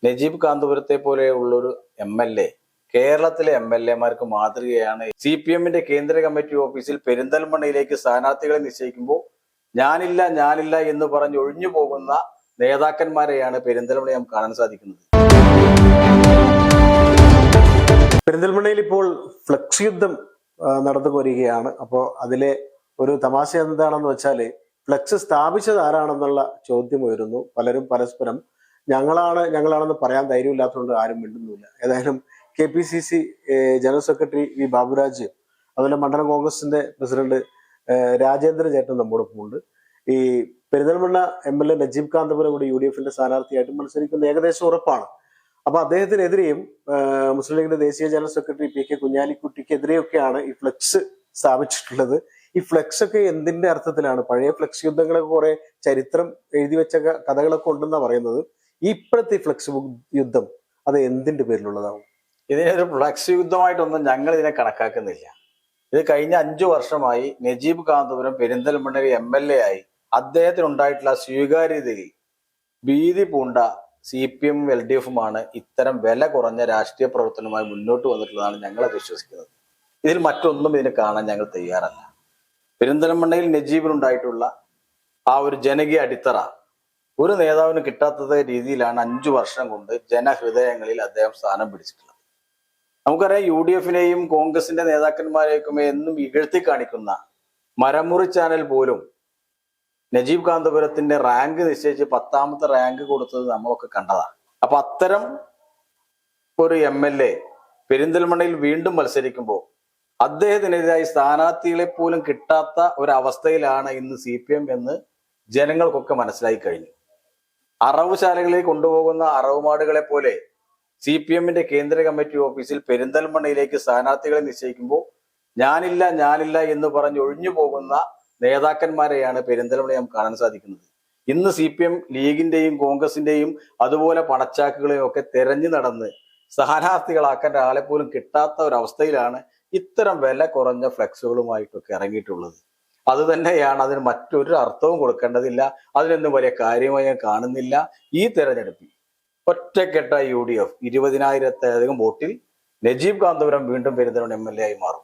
Najeeb കാന്തപുരത്തെ പോലെയുള്ളൊരു MLA കേരളത്തിലെ MLA mark മാതൃകയാണ്. CPM-ന്റെ കേന്ദ്ര കമ്മിറ്റി ഓഫീസിൽ പെരിന്തൽമണ്ണയിലേക്ക് സ്ഥാനാർത്ഥികളെ നിശ്ചയിക്കുമ്പോൾ ഞാനില്ല എന്ന് പറഞ്ഞ് ഒഴിഞ്ഞു പോകുന്ന നേതാക്കന്മാരെയാണ് പെരിന്തൽമണ്ണയിൽ നമുക്ക് കാണാൻ സാധിക്കുന്നത്. പെരിന്തൽമണ്ണയിൽ ഇപ്പോൾ ഫ്ലക്സ് യുദ്ധം നടന്നു വരികയാണ്. അപ്പോൾ അതിലെ ഒരു തമാശ എന്താണെന്ന് വെച്ചാല് ഫ്ലക്സ് സ്ഥാപിച്ചത് ആരാണെന്നുള്ള ചോദ്യം ഉയരുന്നു. പലരും പരസ്പരം ഞങ്ങളാണെന്ന് പറയാൻ ധൈര്യമില്ലാത്തതുകൊണ്ട് ആരും മിണ്ടുന്നില്ല. ഏതായാലും KPCC general secretary V Baburaj, അതുപോലെ മണ്ഡലം കോൺഗ്രസിന്റെ പ്രസിഡന്റ് രാജേന്ദ്ര ചേട്ടൻ നമ്മോടൊപ്പം ഉണ്ട്. ഈ പെരിന്തൽമണ്ണ MLA നജീബ് കാന്തപുരം കൂടി UDF-ന്റെ സ്ഥാനാർത്ഥിയായിട്ട് മത്സരിക്കുന്ന ഏകദേശം ഉറപ്പാണ്. അപ്പൊ അദ്ദേഹത്തിനെതിരെയും മുസ്ലിം ലീഗിന്റെ ദേശീയ ജനറൽ സെക്രട്ടറി PK കുഞ്ഞാലിക്കുട്ടിക്കെതിരെയൊക്കെയാണ് ഈ ഫ്ലെക്സ് സ്ഥാപിച്ചിട്ടുള്ളത്. ഈ ഫ്ലെക്സ് ഒക്കെ എന്തിന്റെ അർത്ഥത്തിലാണ്? പഴയ ഫ്ലെക്സ് യുദ്ധങ്ങളൊക്കെ കുറെ ചരിത്രം എഴുതി വെച്ച കഥകളൊക്കെ ഉണ്ടെന്നാ പറയുന്നത്. ഈ ഇപ്പോഴത്തെ ഫ്ലെക്സ് യുദ്ധം അത് എന്തിന്റെ പേരിലുള്ളതാവും? ഇതിനൊരു ഫ്ലക്സ് യുദ്ധമായിട്ടൊന്നും ഞങ്ങൾ ഇതിനെ കണക്കാക്കുന്നില്ല. ഇത് കഴിഞ്ഞ 5 വർഷമായി നജീബ് കാന്തപുരം പെരിന്തൽമണ്ണയിൽ MLA ആയി അദ്ദേഹത്തിനുണ്ടായിട്ടുള്ള സ്വീകാര്യതയിൽ ഭീതി പൂണ്ട CPM LDF-ഉമാണ് ഇത്തരം വില കുറഞ്ഞ രാഷ്ട്രീയ പ്രവർത്തനവുമായി മുന്നോട്ട് വന്നിട്ടുള്ളതാണ് ഞങ്ങളത് വിശ്വസിക്കുന്നത്. ഇതിൽ മറ്റൊന്നും ഇതിനെ കാണാൻ ഞങ്ങൾ തയ്യാറല്ല. പെരിന്തൽമണ്ണയിൽ നജീബിനുണ്ടായിട്ടുള്ള ആ ഒരു ജനകീയ അടിത്തറ ഒരു നേതാവിന് കിട്ടാത്ത രീതിയിലാണ് 5 വർഷം കൊണ്ട് ജനഹൃദയങ്ങളിൽ അദ്ദേഹം സ്ഥാനം പിടിച്ചിട്ടുള്ളത്. നമുക്കറിയാം, UDF-നെയും കോൺഗ്രസിന്റെ നേതാക്കന്മാരെയൊക്കെ എന്നും ഇകഴ്ത്തി കാണിക്കുന്ന മരമുറി ചാനൽ പോലും നജീബ് കാന്തപുരത്തിന്റെ റാങ്ക് നിശ്ചയിച്ച് 10ാമത്തെ റാങ്ക് കൊടുത്തത് നമ്മളൊക്കെ കണ്ടതാണ്. അപ്പൊ അത്തരം ഒരു MLA പെരിന്തൽമണ്ണയിൽ വീണ്ടും മത്സരിക്കുമ്പോൾ അദ്ദേഹത്തിനെതിരായി സ്ഥാനാർത്ഥികളെ പോലും കിട്ടാത്ത ഒരവസ്ഥയിലാണ് ഇന്ന് CPM എന്ന് ജനങ്ങൾക്കൊക്കെ മനസ്സിലായി കഴിഞ്ഞു. അറവുശാലകളിലേക്ക് കൊണ്ടുപോകുന്ന അറവുമാടുകളെ പോലെ CPM-ന്റെ കേന്ദ്ര കമ്മിറ്റി ഓഫീസിൽ പെരിന്തൽമണ്ണയിലേക്ക് സ്ഥാനാർത്ഥികളെ നിശ്ചയിക്കുമ്പോൾ ഞാനില്ല എന്ന് പറഞ്ഞ് ഒഴിഞ്ഞു പോകുന്ന നേതാക്കന്മാരെയാണ് പെരിന്തൽമണ്ണയിൽ നമുക്ക് കാണാൻ സാധിക്കുന്നത്. ഇന്ന് CPM ലീഗിന്റെയും കോൺഗ്രസിന്റെയും അതുപോലെ പണച്ചാക്കുകളെയും ഒക്കെ തെരഞ്ഞു നടന്ന് സ്ഥാനാർത്ഥികളാക്കാൻ ഒരാളെ പോലും കിട്ടാത്ത ഒരവസ്ഥയിലാണ് ഇത്തരം വില കുറഞ്ഞ ഫ്ലെക്സുകളുമായിട്ടൊക്കെ ഇറങ്ങിയിട്ടുള്ളത്. അത് തന്നെയാണ്, അതിന് മറ്റൊരു അർത്ഥവും കൊടുക്കേണ്ടതില്ല. അതിനൊന്നും വലിയ കാര്യമായി ഞാൻ കാണുന്നില്ല. ഈ തെരഞ്ഞെടുപ്പിൽ ഒറ്റക്കെട്ട UDF 20,000-ത്തിലധികം വോട്ടിൽ നജീബ് കാന്തപുരം വീണ്ടും പെരിന്തൽമണ്ണ MLA ആയി മാറും.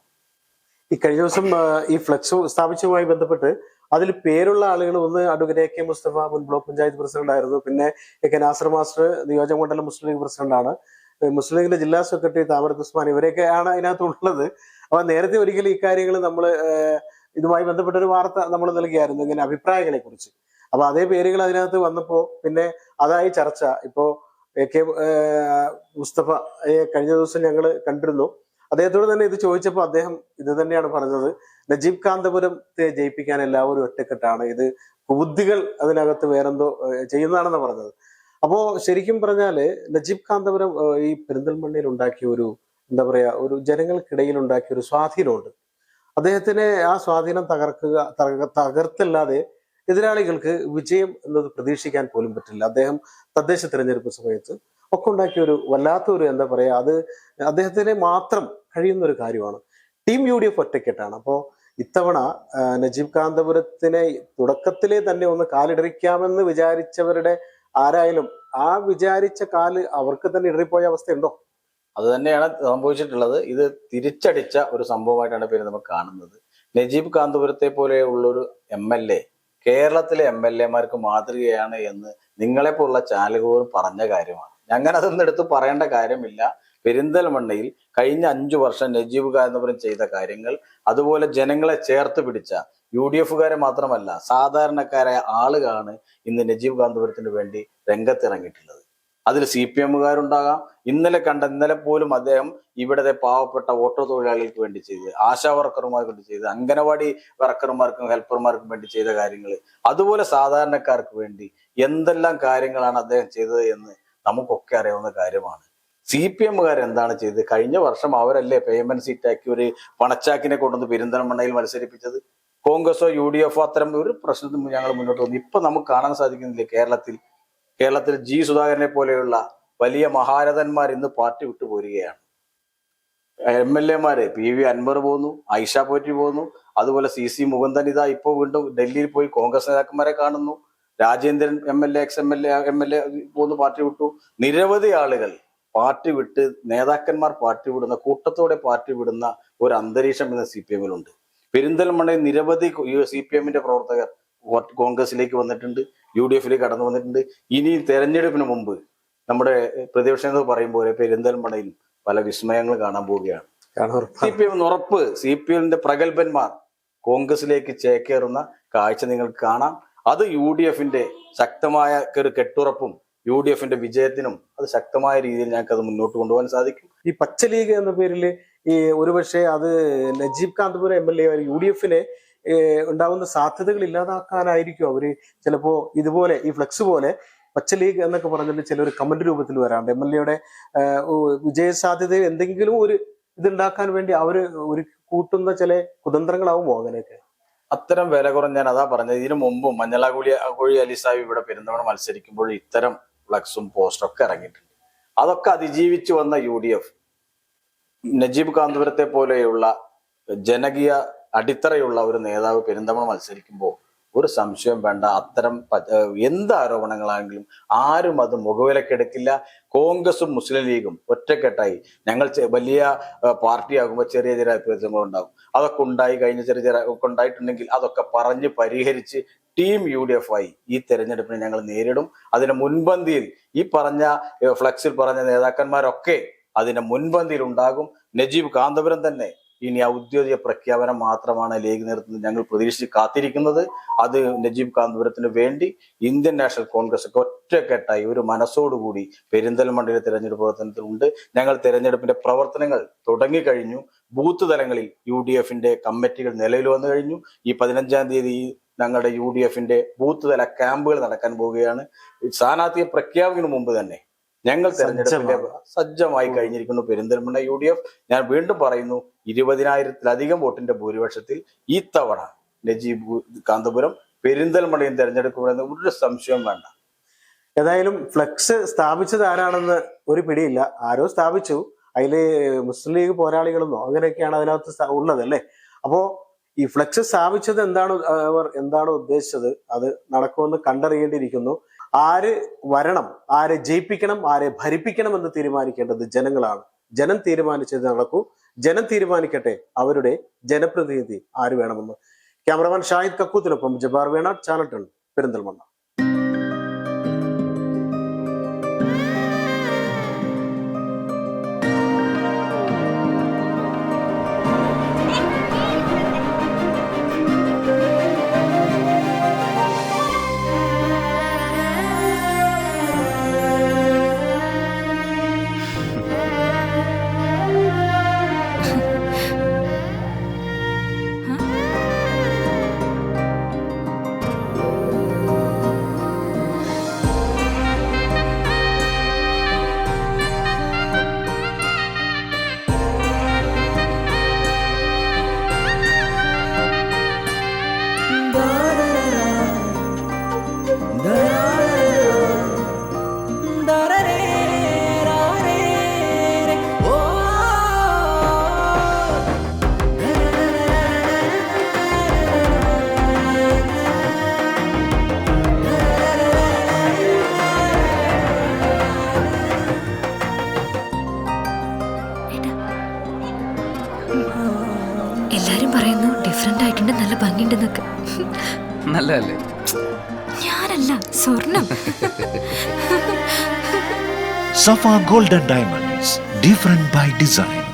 ഈ കഴിഞ്ഞ ദിവസം ഈ ഫ്ലെക്സ് സ്ഥാപിച്ചതുമായി ബന്ധപ്പെട്ട് അതിൽ പേരുള്ള ആളുകൾ ഒന്ന് അഡ്വക്കേറ്റ് AK മുസ്തഫ, മുൻ ബ്ലോക്ക് പഞ്ചായത്ത് പ്രസിഡന്റ് ആയിരുന്നു. പിന്നെ AK നാസർ മാസ്റ്റർ, നിയോജക മണ്ഡലം മുസ്ലിം ലീഗ് പ്രസിഡന്റാണ്. മുസ്ലിം ലീഗിന്റെ ജില്ലാ സെക്രട്ടറി താമരത്ത് ഉസ്മാൻ, ഇവരെയൊക്കെയാണ് അതിനകത്തുള്ളത്. അപ്പൊ നേരത്തെ ഒരിക്കലും ഇക്കാര്യങ്ങൾ നമ്മൾ ഇതുമായി ബന്ധപ്പെട്ട ഒരു വാർത്ത നമ്മൾ നൽകിയായിരുന്നു, ഇങ്ങനെ അഭിപ്രായങ്ങളെ കുറിച്ച്. അപ്പൊ അതേ പേരുകൾ അതിനകത്ത് വന്നപ്പോ പിന്നെ അതായി ചർച്ച. ഇപ്പോ AK മുസ്തഫ കഴിഞ്ഞ ദിവസം ഞങ്ങൾ കണ്ടിരുന്നു. അദ്ദേഹത്തോട് തന്നെ ഇത് ചോദിച്ചപ്പോൾ അദ്ദേഹം ഇത് തന്നെയാണ് പറഞ്ഞത്. നജീബ് കാന്തപുരത്തെ ജയിപ്പിക്കാൻ എല്ലാവരും ഒറ്റക്കെട്ടാണ്, ഇത് ബുദ്ധികൾ അതിനകത്ത് വേറെന്തോ ചെയ്യുന്നതാണെന്ന് പറഞ്ഞത്. അപ്പോ ശരിക്കും പറഞ്ഞാല് നജീബ് കാന്തപുരം ഈ പെരിന്തൽമണ്ണയിൽ ഉണ്ടാക്കിയ ഒരു എന്താ പറയാ, ഒരു ജനങ്ങൾക്കിടയിൽ ഉണ്ടാക്കിയ ഒരു സ്വാധീനമുണ്ട്. അദ്ദേഹത്തിനെ ആ സ്വാധീനം തകർത്തല്ലാതെ എതിരാളികൾക്ക് വിജയം എന്നത് പ്രതീക്ഷിക്കാൻ പോലും പറ്റില്ല. അദ്ദേഹം തദ്ദേശ തെരഞ്ഞെടുപ്പ് സമയത്ത് ഒക്കെ ഉണ്ടാക്കിയ ഒരു വല്ലാത്തൊരു എന്താ പറയാ, അത് അദ്ദേഹത്തിന് മാത്രം കഴിയുന്ന ഒരു കാര്യമാണ്. Team UDF ഒറ്റക്കെട്ടാണ്. അപ്പോൾ ഇത്തവണ നജീബ് കാന്തപുരത്തിനെ തുടക്കത്തിലെ തന്നെ ഒന്ന് കാലിടറിക്കാമെന്ന് വിചാരിച്ചവരുടെ ആരായാലും ആ വിചാരിച്ച കാല് അവർക്ക് തന്നെ ഇടറിപ്പോയ അവസ്ഥയുണ്ടോ? അത് തന്നെയാണ് സംഭവിച്ചിട്ടുള്ളത്. ഇത് തിരിച്ചടിച്ച ഒരു സംഭവമായിട്ടാണ് പേര് നമുക്ക് കാണുന്നത്. നജീബ് കാന്തപുരത്തെ പോലെയുള്ളൊരു MLA കേരളത്തിലെ MLA-മാർക്ക് മാതൃകയാണ് എന്ന് നിങ്ങളെപ്പോലുള്ള ചാനലുകൾ പറഞ്ഞ കാര്യമാണ്. ഞങ്ങനതൊന്നും എടുത്ത് പറയേണ്ട കാര്യമില്ല. പെരിന്തൽമണ്ണയിൽ കഴിഞ്ഞ 5 വർഷം നജീബ് കാന്തപുരം ചെയ്ത കാര്യങ്ങൾ, അതുപോലെ ജനങ്ങളെ ചേർത്ത് പിടിച്ച UDF-കാരെ മാത്രമല്ല സാധാരണക്കാരായ ആളുകളാണ് ഇന്ന് നജീബ് കാന്തപുരത്തിന് വേണ്ടി രംഗത്തിറങ്ങിയിട്ടുള്ളത്. അതിൽ CPM-കാരുണ്ടാകാം. ഇന്നലെ പോലും അദ്ദേഹം ഇവിടത്തെ പാവപ്പെട്ട ഓട്ടോ തൊഴിലാളികൾക്ക് വേണ്ടി ചെയ്ത്, ആശാ വർക്കർമാർക്ക് വേണ്ടി ചെയ്ത്, അംഗനവാടി വർക്കർമാർക്കും ഹെൽപ്പർമാർക്കും വേണ്ടി ചെയ്ത കാര്യങ്ങൾ, അതുപോലെ സാധാരണക്കാർക്ക് വേണ്ടി എന്തെല്ലാം കാര്യങ്ങളാണ് അദ്ദേഹം ചെയ്തത് എന്ന് നമുക്കൊക്കെ അറിയാവുന്ന കാര്യമാണ്. CPM-കാർ എന്താണ് ചെയ്തത്? കഴിഞ്ഞ വർഷം അവരല്ലേ പേയ്മെന്റ് സീറ്റാക്കി ഒരു പണച്ചാക്കിനെ കൊണ്ടുവന്ന് പെരിന്തൽമണ്ണയിൽ മത്സരിപ്പിച്ചത്. കോൺഗ്രസോ UDF-ഓ അത്തരം ഒരു പ്രശ്നത്തിൽ ഞങ്ങൾ മുന്നോട്ട് വന്നു. ഇപ്പൊ നമുക്ക് കാണാൻ സാധിക്കുന്നില്ലേ, കേരളത്തിൽ G സുധാകരനെ പോലെയുള്ള വലിയ മഹാരഥന്മാർ ഇന്ന് പാർട്ടി വിട്ടു പോരുകയാണ്. MLA-മാര് PV അൻവർ പോകുന്നു, ആയിഷ പോറ്റി പോകുന്നു, അതുപോലെ CC മുകുന്ദൻ ഇതാ ഇപ്പോൾ വീണ്ടും ഡൽഹിയിൽ പോയി കോൺഗ്രസ് നേതാക്കന്മാരെ കാണുന്നു. രാജേന്ദ്രൻ MLA എക്സ് പോന്ന് പാർട്ടി വിട്ടു. നിരവധി ആളുകൾ പാർട്ടി വിട്ട്, നേതാക്കന്മാർ പാർട്ടി വിടുന്ന, കൂട്ടത്തോടെ പാർട്ടി വിടുന്ന ഒരു അന്തരീക്ഷം ഇന്ന് CPM-ലുണ്ട്. പെരിന്തൽമണ്ണയിൽ നിരവധി CPM-ന്റെ പ്രവർത്തകർ കോൺഗ്രസിലേക്ക് വന്നിട്ടുണ്ട്, UDF-ലേക്ക് കടന്നു വന്നിട്ടുണ്ട്. ഇനി തെരഞ്ഞെടുപ്പിന് മുമ്പ് നമ്മുടെ പ്രതിപക്ഷ നേതാവ് പറയും പോലെ പെരിന്തൽമണ്ണയിൽ പല വിസ്മയങ്ങൾ കാണാൻ പോവുകയാണ്. CPM ഉറപ്പ്. CPM-ന്റെ പ്രഗത്ഭന്മാർ കോൺഗ്രസിലേക്ക് ചേക്കേറുന്ന കാഴ്ച നിങ്ങൾക്ക് കാണാം. അത് UDF-ന്റെ ശക്തമായ ഒരു കെട്ടുറപ്പും UDF-ന്റെ വിജയത്തിനും അത് ശക്തമായ രീതിയിൽ ഞങ്ങൾക്ക് അത് മുന്നോട്ട് കൊണ്ടുപോകാൻ സാധിക്കും. ഈ പച്ച ലീഗ് എന്ന പേരിൽ ഈ ഒരുപക്ഷെ അത് നജീബ് കാന്തപുരം MLA UDF-നെ ഉണ്ടാവുന്ന സാധ്യതകൾ ഇല്ലാതാക്കാനായിരിക്കും അവര് ചിലപ്പോ ഇതുപോലെ ഈ ഫ്ലെക്സ് പോലെ പച്ച ലീഗ് എന്നൊക്കെ പറഞ്ഞിട്ട് ചിലർ കമന്റ് രൂപത്തിൽ വരാറുണ്ട്. MLA-യുടെ വിജയ സാധ്യത എന്തെങ്കിലും ഒരു ഇതുണ്ടാക്കാൻ വേണ്ടി അവര് ഒരു കൂട്ടുന്ന ചില കുതന്ത്രങ്ങളാവുമോ അങ്ങനെയൊക്കെ? അത്തരം വില കുറഞ്ഞ, ഞാൻ അതാ പറഞ്ഞത്, ഇതിനു മുമ്പും മഞ്ഞളാകുഴി അലി സാഹിബ് ഇവിടെ പെരുന്തവണ മത്സരിക്കുമ്പോൾ ഇത്തരം ഫ്ലക്സും പോസ്റ്ററൊക്കെ ഇറങ്ങിയിട്ടുണ്ട്. അതൊക്കെ അതിജീവിച്ചു വന്ന UDF നജീബ് കാന്തപുരത്തെ പോലെയുള്ള ജനകീയ അടിത്തറയുള്ള ഒരു നേതാവ് പെരിന്തവണ മത്സരിക്കുമ്പോൾ ഒരു സംശയം വേണ്ട, അത്തരം എന്ത് ആരോപണങ്ങളാണെങ്കിലും ആരും അത് മുഖവിലക്കെടുക്കില്ല. കോൺഗ്രസും മുസ്ലിം ലീഗും ഒറ്റക്കെട്ടായി ഞങ്ങൾ വലിയ പാർട്ടിയാകുമ്പോൾ ചെറിയ ചെറിയ പ്രശ്നങ്ങൾ ഉണ്ടാകും. അതൊക്കെ ഉണ്ടായി കഴിഞ്ഞ ചെറിയ ഒക്കെ ഉണ്ടായിട്ടുണ്ടെങ്കിൽ അതൊക്കെ പറഞ്ഞ് പരിഹരിച്ച് ടീം UDF ആയി ഈ തെരഞ്ഞെടുപ്പിനെ ഞങ്ങൾ നേരിടും. അതിന് മുൻപന്തിയിൽ ഈ പറഞ്ഞ ഫ്ലക്സിൽ പറഞ്ഞ നേതാക്കന്മാരൊക്കെ അതിന്റെ മുൻപന്തിയിൽ ഉണ്ടാകും. നജീബ് കാന്തപുരം തന്നെ ഇനി ഔദ്യോഗിക പ്രഖ്യാപനം മാത്രമാണ് ലീഗ് നേതൃത്വം ഞങ്ങൾ പ്രതീക്ഷിച്ച് കാത്തിരിക്കുന്നത്. അത് നജീബ് കാന്തപുരത്തിന് വേണ്ടി ഇന്ത്യൻ നാഷണൽ കോൺഗ്രസ് ഒക്കെ ഒറ്റക്കെട്ടായി ഒരു മനസ്സോടുകൂടി പെരിന്തൽമണ്ണയിലെ തെരഞ്ഞെടുപ്പ് പ്രവർത്തനത്തിലുണ്ട്. ഞങ്ങൾ തെരഞ്ഞെടുപ്പിന്റെ പ്രവർത്തനങ്ങൾ തുടങ്ങിക്കഴിഞ്ഞു. ബൂത്ത് തലങ്ങളിൽ UDF-ന്റെ കമ്മിറ്റികൾ നിലവിൽ വന്നു കഴിഞ്ഞു. ഈ 15-ാം തീയതി ഞങ്ങളുടെ UDF-ന്റെ ബൂത്ത് തല ക്യാമ്പുകൾ നടക്കാൻ പോവുകയാണ്. സ്ഥാനാർത്ഥിയെ പ്രഖ്യാപിക്കുന്നതിന് മുമ്പ് തന്നെ ഞങ്ങൾ തെരഞ്ഞെടുപ്പിന്റെ സജ്ജമായി കഴിഞ്ഞിരിക്കുന്നു പെരിന്തൽമണ്ണ UDF. ഞാൻ വീണ്ടും പറയുന്നു, 20,000-ലധികം വോട്ടിന്റെ ഭൂരിപക്ഷത്തിൽ ഈ തവണ നജീബ് കാന്തപുരം പെരിന്തൽമണ്ണയും തെരഞ്ഞെടുക്കുമെന്ന് ഒരു സംശയം വേണ്ട. ഏതായാലും ഫ്ലെക്സ് സ്ഥാപിച്ചത് ആരാണെന്ന് ഒരു പിടിയില്ല. ആരോ സ്ഥാപിച്ചു, അതില് മുസ്ലിം ലീഗ് പോരാളികളെന്നോ അങ്ങനെയൊക്കെയാണ് അതിനകത്ത് ഉള്ളത് അല്ലേ. അപ്പോ ഈ ഫ്ലെക്സ് സ്ഥാപിച്ചത് എന്താണോ ഉദ്ദേശിച്ചത് അത് നടക്കുമെന്ന് കണ്ടറിയേണ്ടിയിരിക്കുന്നു. ആര് വരണം, ആരെ ജയിപ്പിക്കണം, ആരെ ഭരിപ്പിക്കണം എന്ന് തീരുമാനിക്കേണ്ടത് ജനങ്ങളാണ്. ജനം തീരുമാനിച്ചത് നടക്കൂ. ജനം തീരുമാനിക്കട്ടെ അവരുടെ ജനപ്രതിനിധി ആര് വേണമെന്ന്. ക്യാമറമാൻ ഷാഹിദ് കക്കൂത്തിനൊപ്പം ജബ്ബാർ വേണാട്, ചാനൽ 10 പെരിന്തൽമണ്ണ. എല്ലാരും പറയുന്നു ഡിഫറെന്റ് ആയിട്ടുണ്ട്, നല്ല ഭംഗിയുണ്ടെന്നൊക്കെ. നല്ലതല്ലേ? ഞാനല്ല, സ്വർണം. Safa Golden Diamonds, different by design.